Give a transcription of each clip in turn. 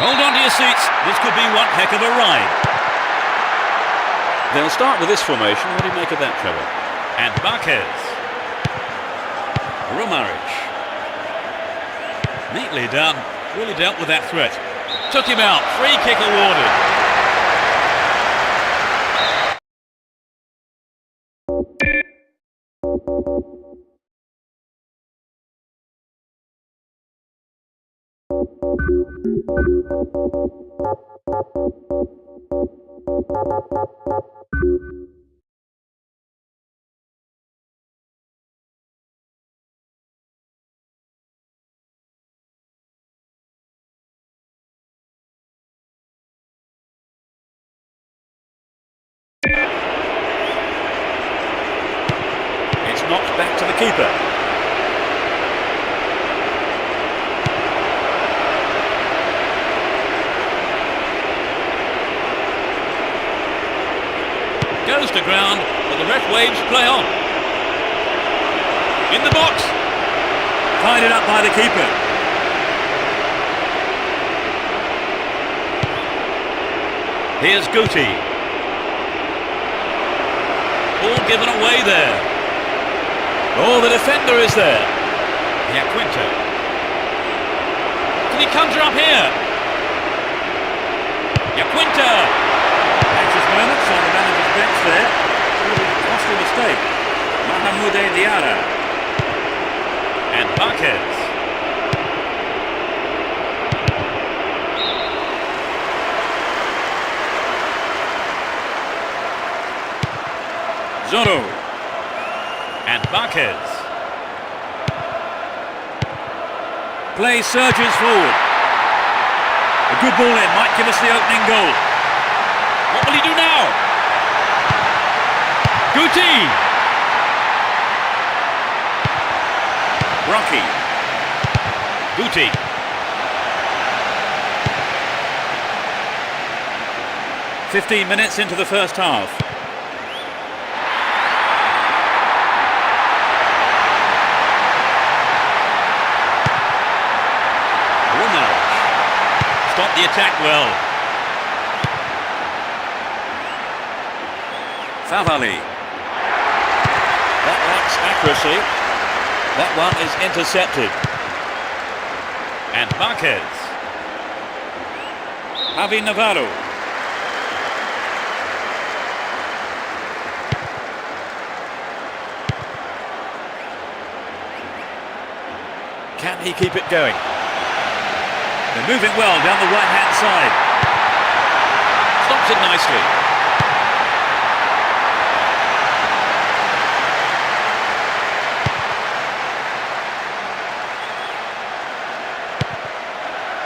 Hold on to your seats, this could be one heck of a ride. They'll start with this formation. What do you make of that, Trevor? And Marquez. Romaric. Neatly done, really dealt with that threat. Took him out, free kick awarded. It's knocked back to the keeper. Goes to ground, but the ref waves play on. In the box. Tied it up by the keeper. Here's Guti. All given away there. Oh, the defender is there. Quinto. Can he conjure up here? Quinto. Anxious moments on the manager's bench there. A costly mistake. Mahmoud Diarra. And Marquez. Zorro. And Marquez. Play surges forward. A good ball in might give us the opening goal. What will he do now? Guti! Rocky. Guti. "15 minutes into the first half. Stop the attack well. Favali. That lacks accuracy. That one is intercepted. And Marquez. Javi Navarro. Can he keep it going? They're moving well down the right-hand side. Stops it nicely.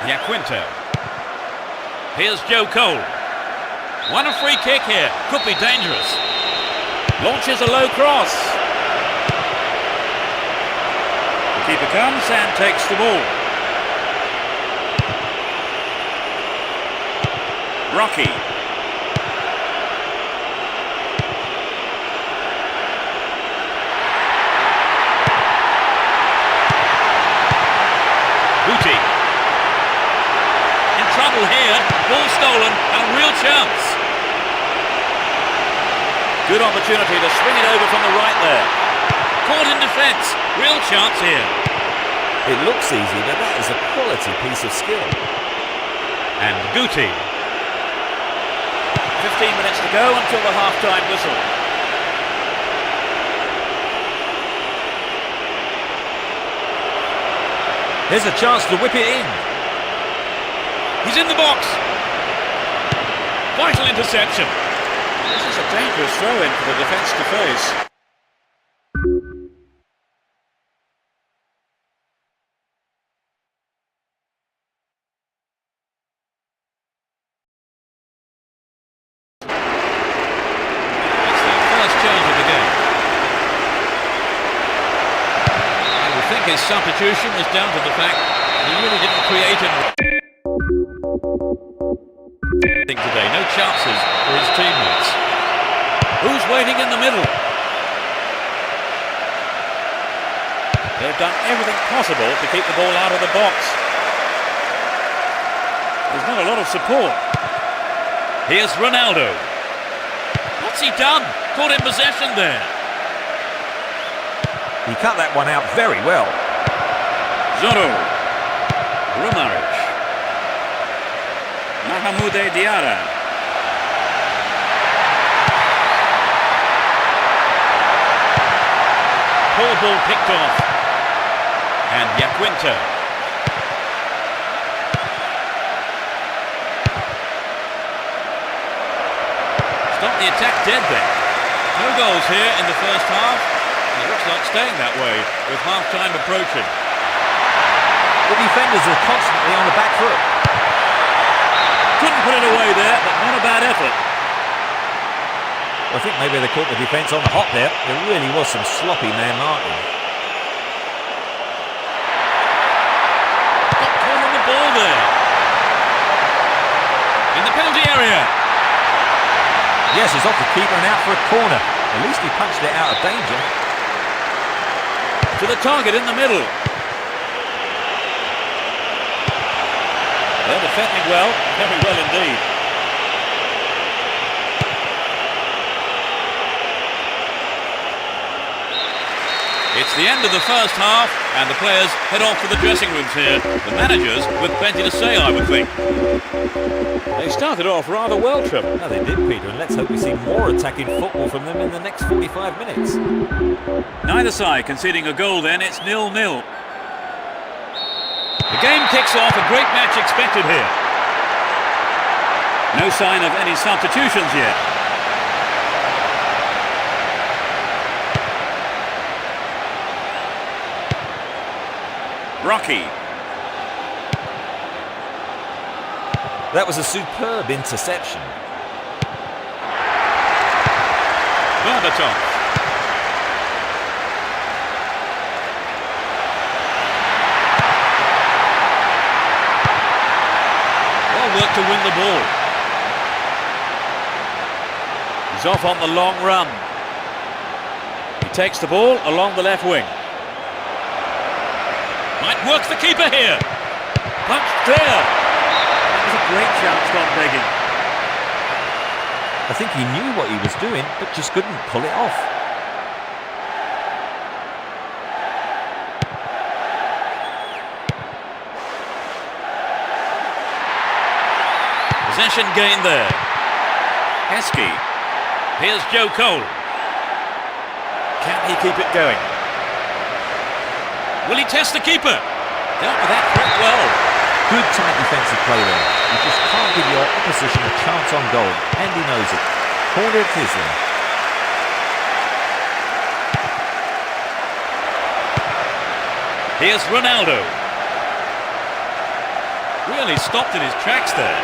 Yaquinto. Here's Joe Cole. Won a free kick here. Could be dangerous. Launches a low cross. The keeper comes and takes the ball. Rocky. Guti. In trouble here. Ball stolen and real chance. Good opportunity to swing it over from the right there. Caught in defence. Real chance here. It looks easy, but that is a quality piece of skill. And Guti. 15 minutes to go until the half-time whistle. Here's a chance to whip it in. He's in the box. Vital interception. This is a dangerous throw-in for the defence to face. His substitution was down to the fact that he really didn't create anything today. No chances for his teammates. Who's waiting in the middle? They've done everything possible to keep the ball out of the box. There's not a lot of support. Here's Ronaldo. What's he done? Caught in possession there. He cut that one out very well. Zorro. Romaric. Mahamoude Diarra. Poor ball picked off. And Yaquinto. Stop the attack dead there. No goals here in the first half. It looks like staying that way with half-time approaching. The defenders are constantly on the back foot. Couldn't put it away there, but not a bad effort. I think maybe they caught the defence on the hop there. There really was some sloppy man marking. Got caught on the ball there. In the penalty area. Yes, he's off the keeper and out for a corner. At least he punched it out of danger. To the target in the middle. They're defending well, very well indeed. It's the end of the first half, and the players head off to the dressing rooms here. The managers with plenty to say, I would think. They started off rather well, Trevor. No, they did, Peter, and let's hope we see more attacking football from them in the next 45 minutes. Neither side conceding a goal then, it's 0-0. The game kicks off, a great match expected here. No sign of any substitutions yet. Rocky. That was a superb interception. Berbatov. Well worked to win the ball. He's off on the long run. He takes the ball along the left wing. Might work the keeper here. Punched clear. That was a great chance, Tom Begging. I think he knew what he was doing, but just couldn't pull it off. Possession gained there. Heskey. Here's Joe Cole. Can he keep it going? Will he test the keeper? Dealt with that threat well. Good tight defensive play there. You just can't give your opposition a chance on goal, and he knows it. Corner it is then. Here's Ronaldo. Really stopped in his tracks there.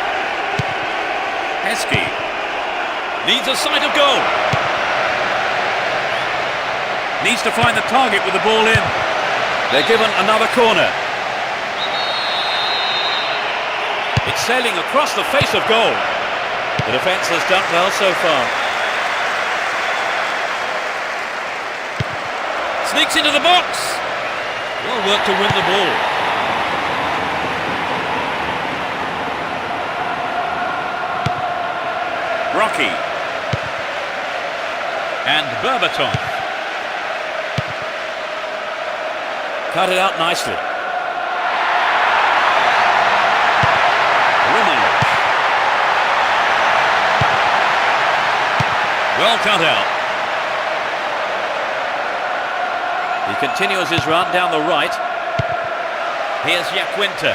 Heskey. Needs a sight of goal. Needs to find the target with the ball in. They're given another corner. It's sailing across the face of goal. The defence has done well so far. Sneaks into the box. Well worked to win the ball. Rocky. And Berbatov. Cut it out nicely. Well cut out. He continues his run down the right. Here's Yaquinta.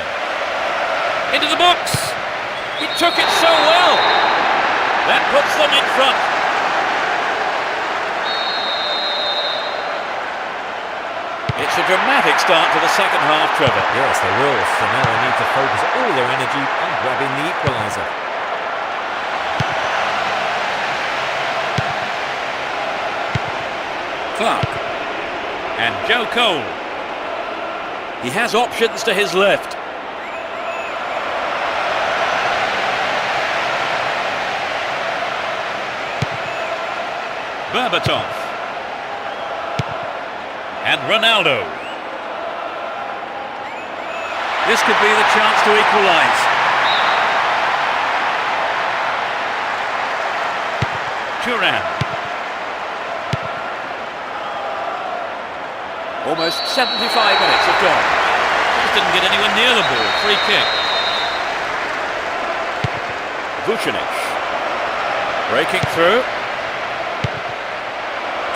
Into the box. He took it so well. That puts them in front. It's a dramatic start to the second half, Trevor. Yes, they will. So now they need to focus all their energy on grabbing the equaliser. Clark. And Joe Cole. He has options to his left. Berbatov. And Ronaldo. This could be the chance to equalise. Turan. Almost 75 minutes have gone. Just didn't get anywhere near the ball. Free kick. Vucinic. Breaking through.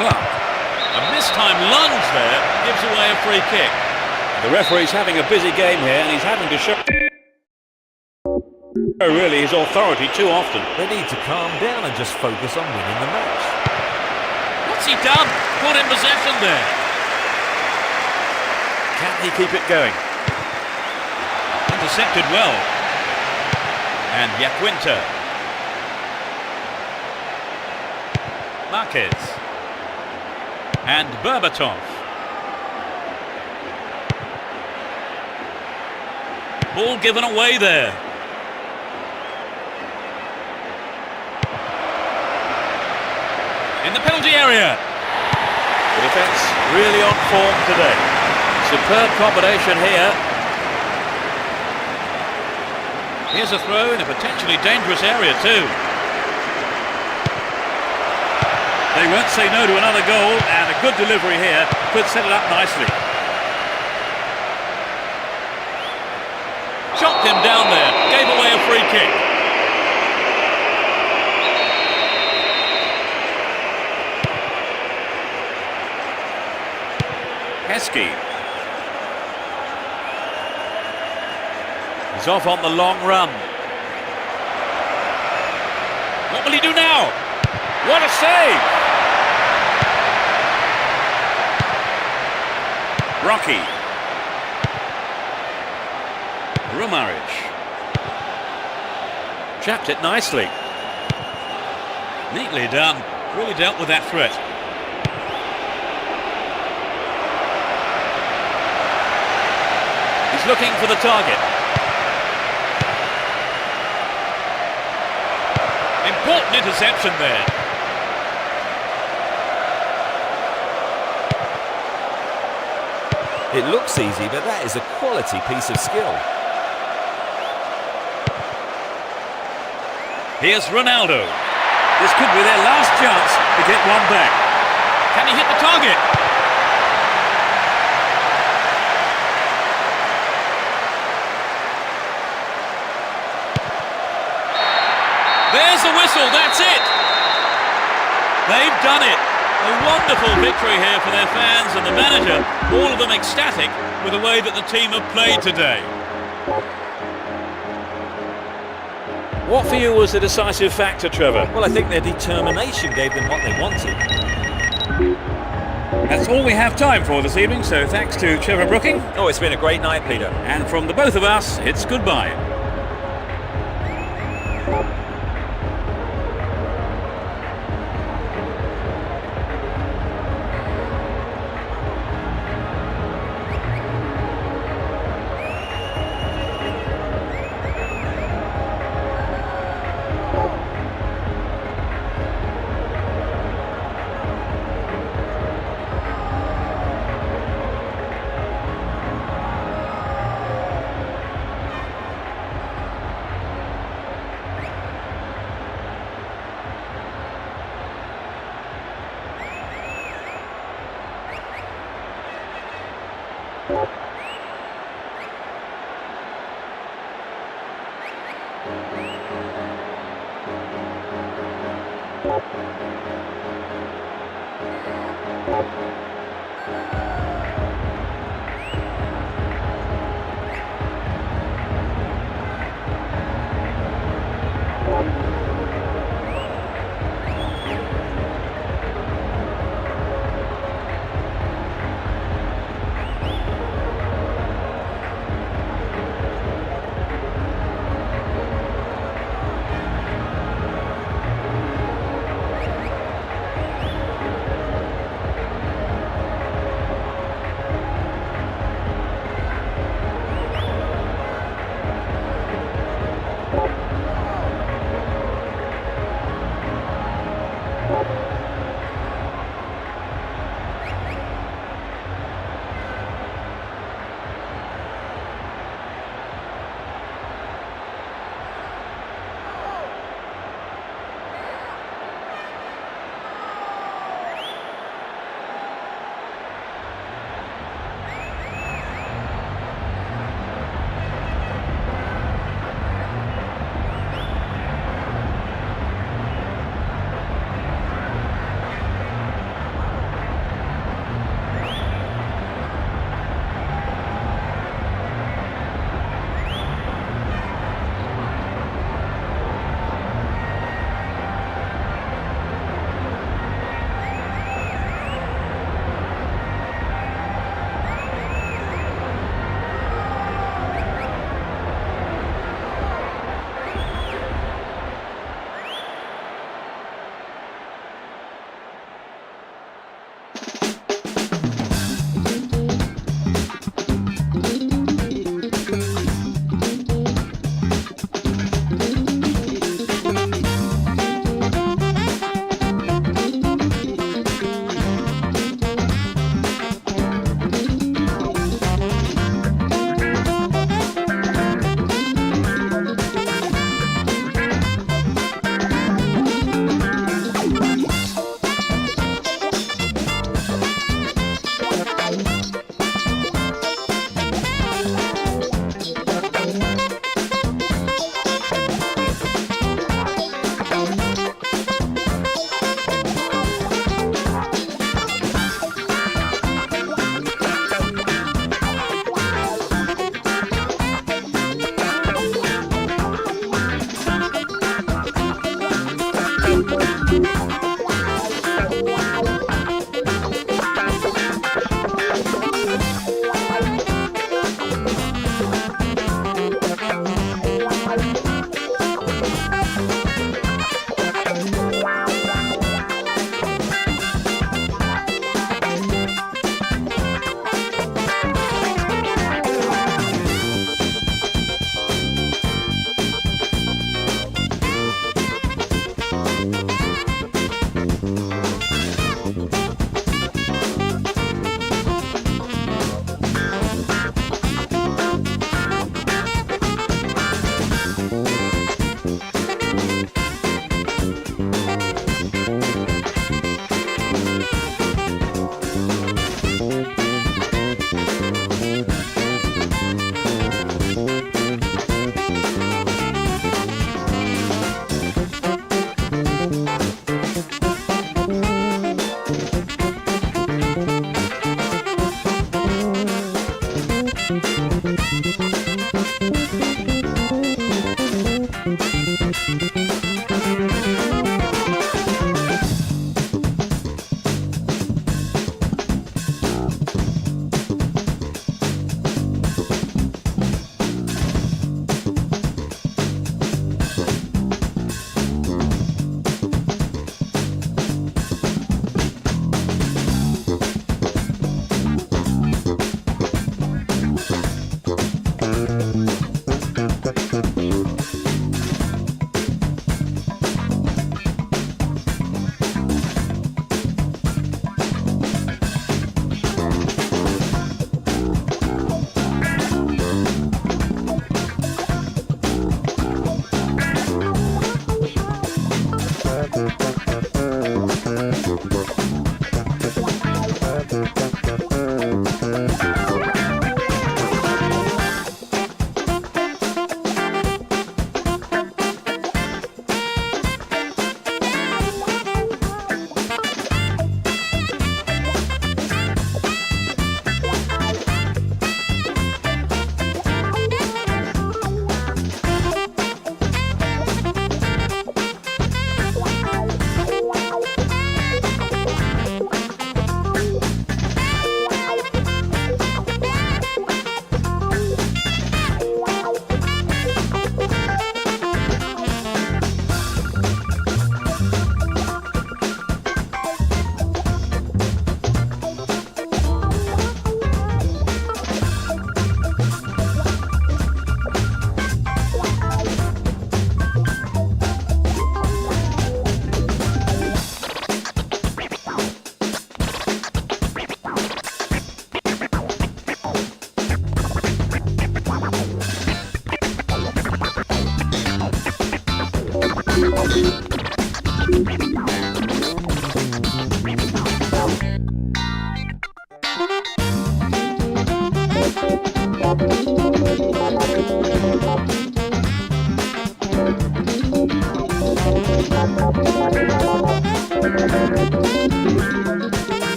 Clark. A mistimed lunge there gives away a free kick. The referee's having a busy game here and he's having to show really his authority too often. They need to calm down and just focus on winning the match. What's he done? Put in possession there. Can he keep it going? Intercepted well. And Yaquinta. Marquez. And Berbatov. Ball given away there. In the penalty area. The defence really on form today. Superb combination here. Here's a throw in a potentially dangerous area too. They won't say no to another goal, and a good delivery here could set it up nicely. Chopped him down there, gave away a free kick. Heskey. He's off on the long run. What will he do now? What a save! Rocky. Trapped it nicely. Neatly done. Really dealt with that threat. He's looking for the target. Important interception there. It looks easy, but that is a quality piece of skill. Here's Ronaldo. This could be their last chance to get one back. Can he hit the target? There's the whistle, that's it! They've done it! A wonderful victory here for their fans and the manager, all of them ecstatic with the way that the team have played today. What for you was the decisive factor, Trevor? Well, I think their determination gave them what they wanted. That's all we have time for this evening, so thanks to Trevor Brooking. Oh, it's been a great night, Peter. And from the both of us, it's goodbye.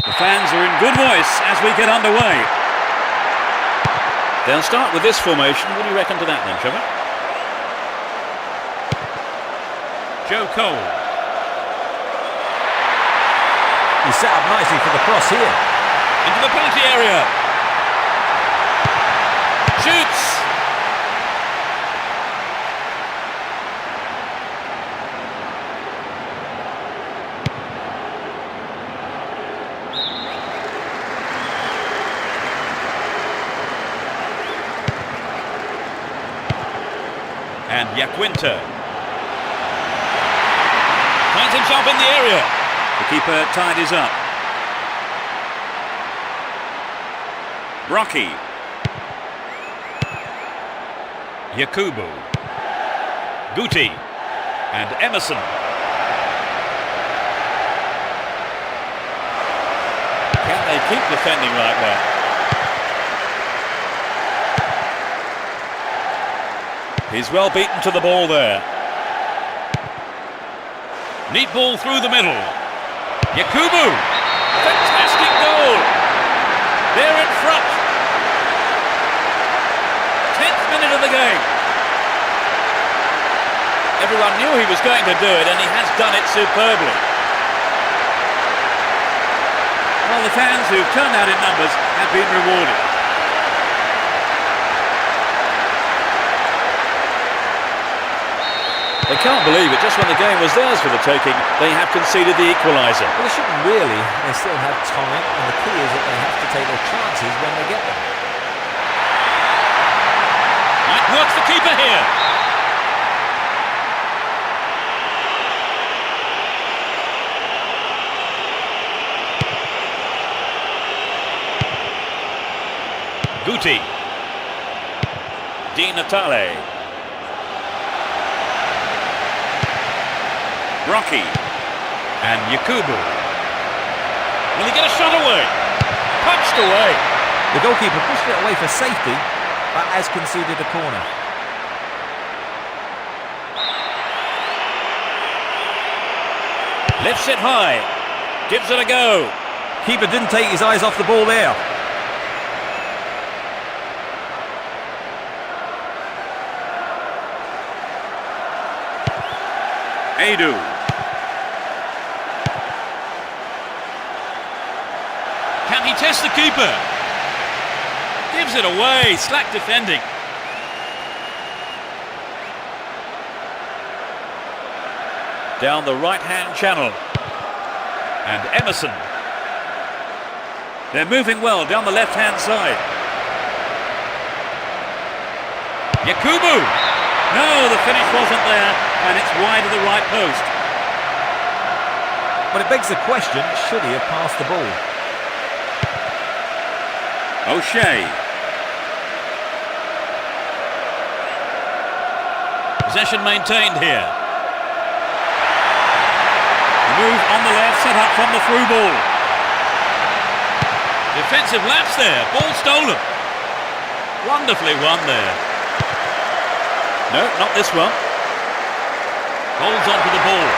The fans are in good voice as we get underway. They'll start with this formation. What do you reckon to that then, Trevor? Joe Cole. He's set up nicely for the cross here. Into the penalty area. Shoots. And Yaquinta finds himself in the area. The keeper tidies up. Brocky. Yakubu. Guti. And Emerson. Can they keep defending like that? He's well beaten to the ball there. Neat ball through the middle. Yakubu. Fantastic goal. They're in front. 10th minute of the game. Everyone knew he was going to do it, and he has done it superbly. Well, the fans who've turned out in numbers have been rewarded. They can't believe it. Just when the game was theirs for the taking, they have conceded the equaliser. Well, they shouldn't really. They still have time, and the key is that they have to take their chances when they get them. Might work the keeper here. Guti. Di Natale. Rocky. And Yakubu. Will he get a shot away? Punched away. The goalkeeper pushed it away for safety, but has conceded a corner. Lifts it high. Gives it a go. Keeper didn't take his eyes off the ball there. Edu. Can he test the keeper? Gives it away. Slack defending. Down the right-hand channel. And Emerson. They're moving well down the left-hand side. Yakubu. No, the finish wasn't there, and it's wide of the right post. But it begs the question, should he have passed the ball? O'Shea. Possession maintained here. The move on the left, set up from the through ball. Defensive lapse there, ball stolen. Wonderfully won there. No, not this one. Holds on to the ball.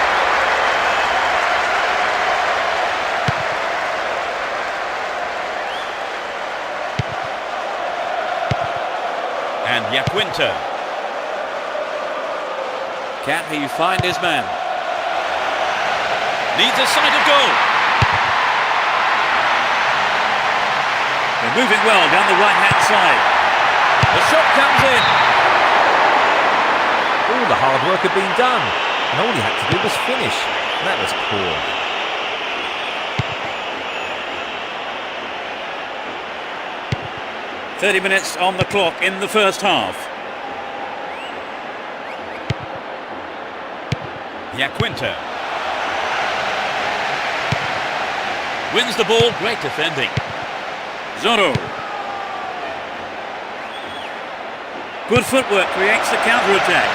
And Yaquinta. Can he find his man? Needs a sight of goal. They're moving well down the right-hand side. The shot comes in. All the hard work had been done, and all he had to do was finish. That was poor. "30 minutes on the clock in the first half. Yaquinta. Wins the ball, great defending. Zorro. Good footwork, creates the counter-attack.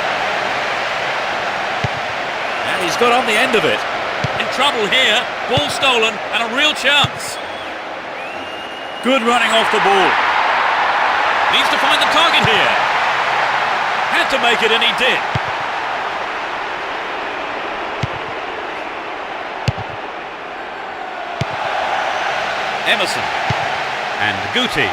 And he's got on the end of it. In trouble here, ball stolen and a real chance. Good running off the ball. Needs to find the target here. Had to make it and he did. Emerson. And Guti.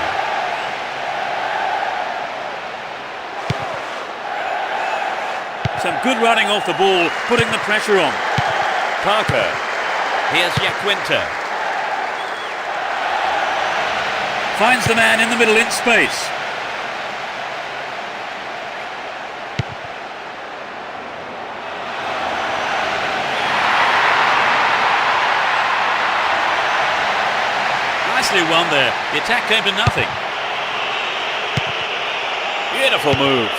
Some good running off the ball, putting the pressure on. Parker. Here's Yaquinta. Finds the man in the middle in space. Nicely won there. The attack came to nothing. Beautiful move.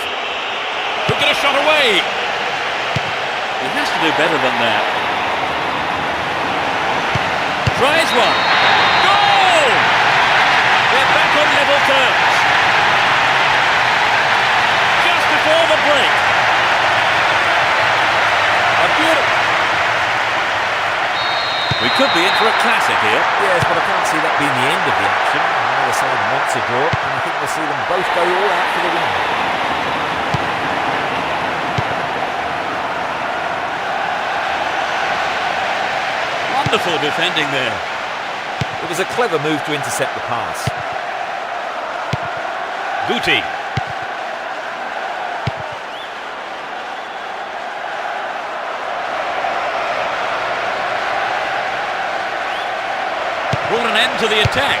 Could get a shot away. He has to do better than that. Tries one. Goal! We're back on level terms. Just before the break. A beautiful. We could be in for a classic here. Yes, but I can't see that being the end of the action. Neither side wants a draw, and I think we'll see them both go all out for the win. Wonderful defending there. It was a clever move to intercept the pass. Guti. Brought an end to the attack.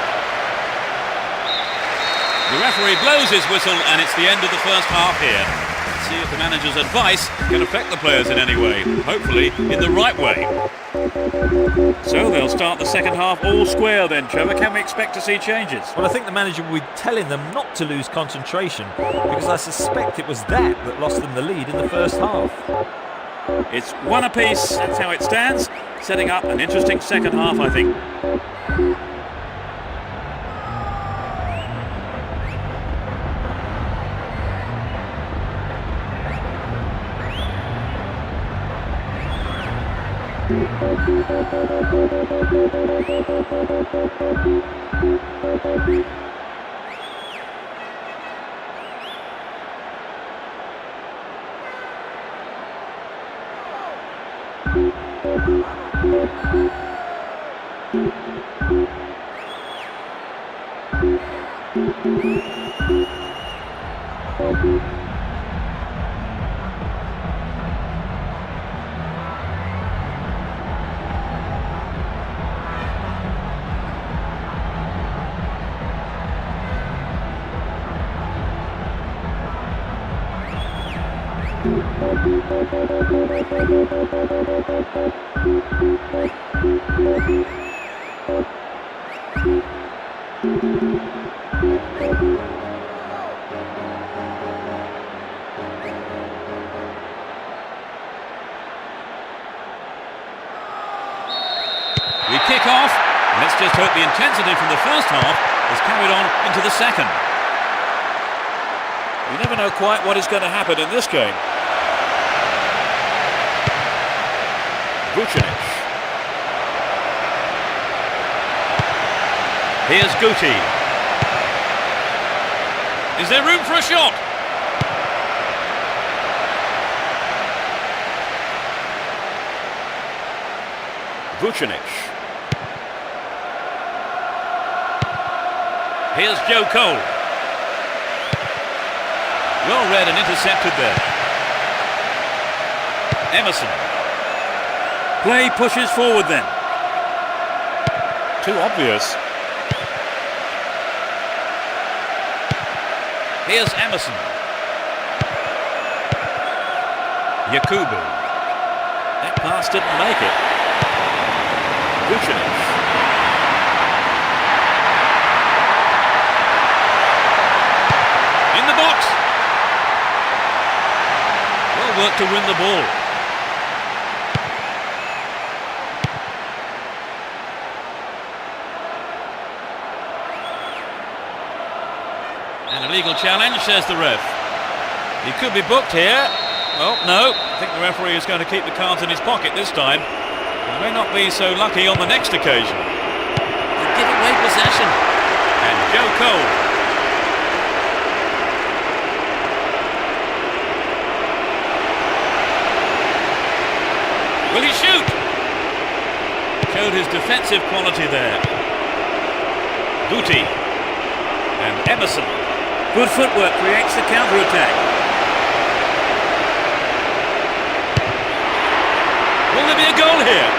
The referee blows his whistle and it's the end of the first half here. Let's see if the manager's advice can affect the players in any way. Hopefully in the right way. So they'll start the second half all square then, Trevor. Can we expect to see changes? Well, I think the manager will be telling them not to lose concentration, because I suspect it was that lost them the lead in the first half. It's one apiece, that's how it stands. Setting up an interesting second half, I think. We kick off. Let's just hope the intensity from the first half is carried on into the second. You never know quite what is going to happen in this game. Vucinic. Here's Guti. Is there room for a shot? Vucinic. Here's Joe Cole. Well read and intercepted there. Emerson. Play pushes forward then. Too obvious. Here's Emerson. Yakubu. That pass didn't make it. Vucinic. In the box. Well worked to win the ball. An illegal challenge, says the ref. He could be booked here. Well, no. I think the referee is going to keep the cards in his pocket this time. He may not be so lucky on the next occasion. They give away possession. And Joe Cole. Will he shoot? Showed his defensive quality there. Guti. And Emerson. Good footwork creates the counter-attack. Will there be a goal here?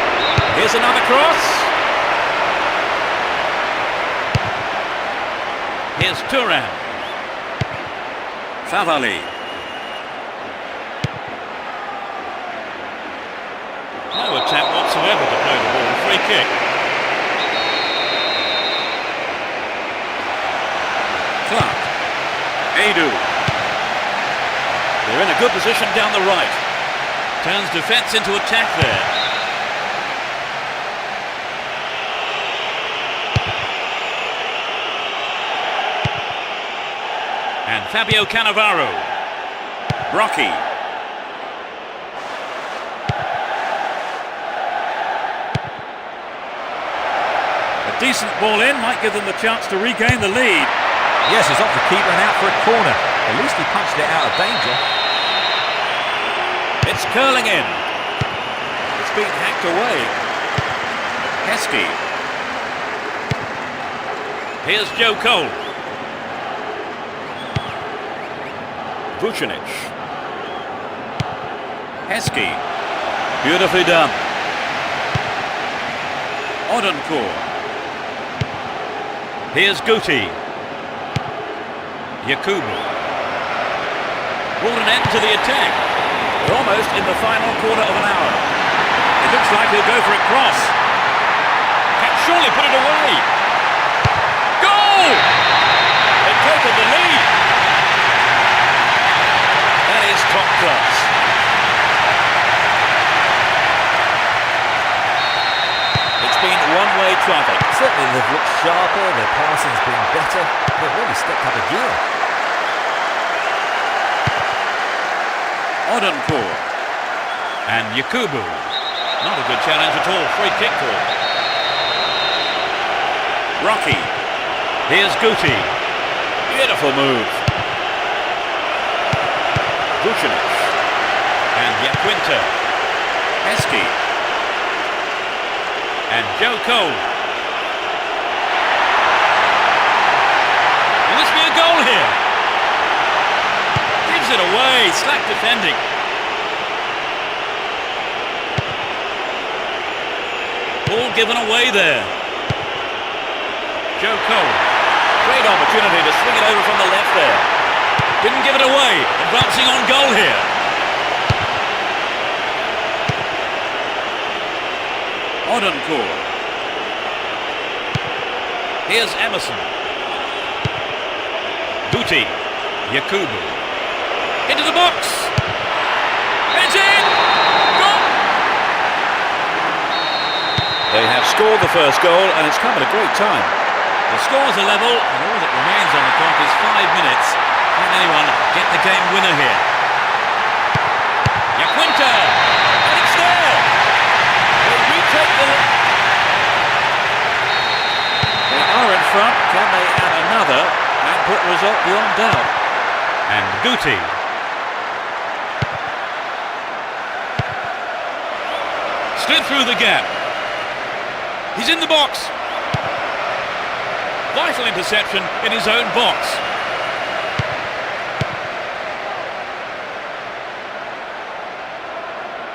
Here's another cross. Here's Turan. Favali. No attempt whatsoever to play the ball. Free kick. Clark. Edu. They're in a good position down the right. Turns defence into attack there. And Fabio Cannavaro. Brocchi. A decent ball in might give them the chance to regain the lead. Yes, he's off the keeper and out for a corner. At least he punched it out of danger. It's curling in. It's been hacked away. Heskey. Here's Joe Cole. Vucinic. Heskey. Beautifully done. Odencourt. Here's Guti. Yakubu. Brought an end to the attack. We're almost in the final quarter of an hour. It looks like he'll go for a cross. Can surely put it away. Goal! They've taken the lead. That is top class. It's been one-way traffic. Certainly they've looked sharper, their passing's been better. They've really stepped up a gear. Odencourt. And Yakubu. Not a good challenge at all. Free kick call. Rocky. Here's Guti. Beautiful move. Vucinic. And Yaquinta. Heskey. And Joe Cole. Will this be a goal here? Gives it away. Slack defending. Ball given away there. Joe Cole. Great opportunity to swing it over from the left there. Didn't give it away. Advancing on goal here. Odencourt. Here's Emerson. Guti. Yakubu. Into the box. It's in! Goal! They have scored the first goal and it's come at a great time. The scores are level and all that remains on the clock is 5 minutes. Can anyone get the game winner here? Yaquinta! And it's there! They retake the... They are in front. Can they add another and put the result beyond doubt? And Guti. Slid through the gap. He's in the box. Vital interception in his own box.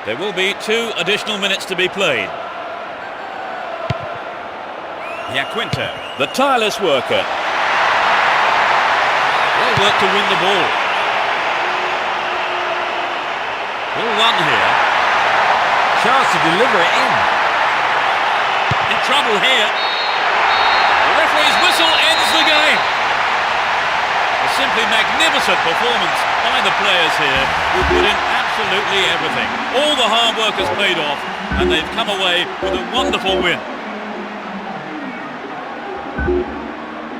There will be 2 additional minutes to be played. Yaquinta, the tireless worker. Well worked to win the ball. Ball won here. Chance to deliver it in. In trouble here. The referee's whistle ends the game. A simply magnificent performance by the players here who put in absolutely everything. All the hard work has paid off and they've come away with a wonderful win.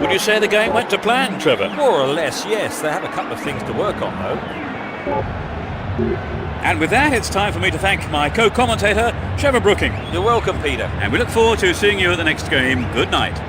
Would you say the game went to plan, Trevor? More or less, yes. They have a couple of things to work on, though. And with that, it's time for me to thank my co-commentator, Trevor Brooking. You're welcome, Peter. And we look forward to seeing you at the next game. Good night.